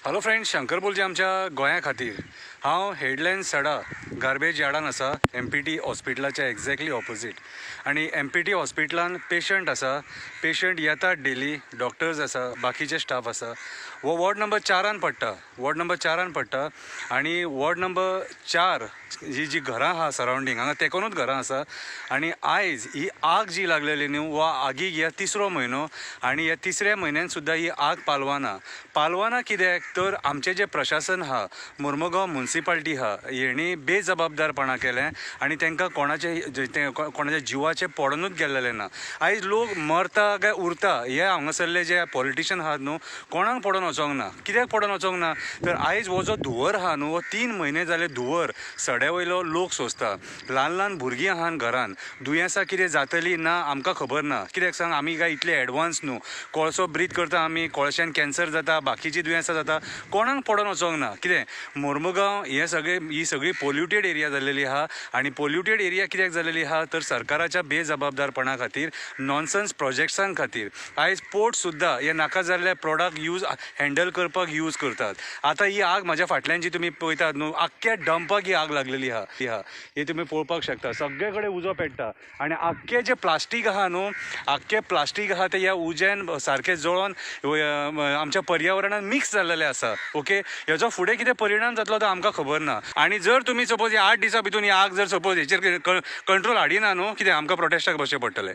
Hello friends, Shankar बोलचे आमच्या गोंया खातीर। हांव हेडलायन सडा गार्बेज यार्डान आसा, MPT हॉस्पिटलाच्या एक्झॅक्टली ऑपोजीट। आणि MPT हॉस्पिटलान पेशंट आसा, पेशंट येतात डेली, डॉक्टर्स आसा, बाकीचे स्टाफ आसा। वो वॉर्ड नंबर 4 पडटा आणि वॉर्ड नंबर 4 जी घरां आहा सरावंडींग हांगा तेकोनूच घरां आसा। आणि आयज ही आग जी लागलेली न्हू, वा आगीक ह्या 3रो म्हयनो आणि ह्या 3ऱ्या म्हयन्यान सुद्दां ही आग पालवाना कित्याक तर आमचे जे प्रशासन आहा, मुर्मुगांव म्युनिसिपालिटी आहा, हेणी बेजबाबदारपणां केलें आणि तांकां कोणाच्या जिवाचे पडोनूच गेल्लेलें ना। आयज लोक मरता काय उरता हे हांगासरले जे पॉलिटिशियन आहात न्हू, कोणाक पडोन वचोंक ना। कित्याक पडोन वचोंक ना तर आयज हो जो धुंवर आहा न्हू, हो 3 म्हयने जाले धुंवर सड्या वयलो लोक सोंसता। ल्हान भुरगीं आहात घरान, दुयेंसां कितें जातलीं ना आमकां खबर ना। कित्याक सांग, आमी काय इतले एडवान्स न्हू, कोळसो ब्रीथ करता आमी, कोळशान कॅन्सर जाता, बाकीची दुयेंसां जाता, कोणाक पडोन वचोंक ना। कितें मुर्मुगांव ही सगळी पोल्युटेड एरिया जाल्लेली आहा। आणि पोल्युटेड एरिया कित्याक जाल्लेली आहा तर सरकाराच्या बेजबाबदारपणा खातीर, नॉनसन्स प्रोजेक्ट्सां खातीर आयज पोर्ट सुद्दां हे नाका जाल्ले प्रोडक्ट हँडल करपाक यूज करतात। आतां ही आग म्हाज्या फाटल्यान जी तुमी पळयतात न्हू, आख्ख्या डंपाक ही आग लागलेली आहा, हे तुमी पळोवपाक शकता। सगळे कडेन उजो पेट्टा आणि आख्खे जे प्लास्टीक आहा न्हू, प्लास्टीक आहा ते ह्या उज्यान सारखे जळोन आमच्या पर्यावरणान मिक्स जाल्लेले आसा। ओके, हेजो फुडें कितें परिणाम जातलो तो आमकां खबर ना। आणि जर तुमी सपोज 8 दिसां भितर ही आग जर सपोज हेचेर कंट्रोल हाडिना न्हू, कितें आमकां प्रोटेस्टाक बसचें पडटलें।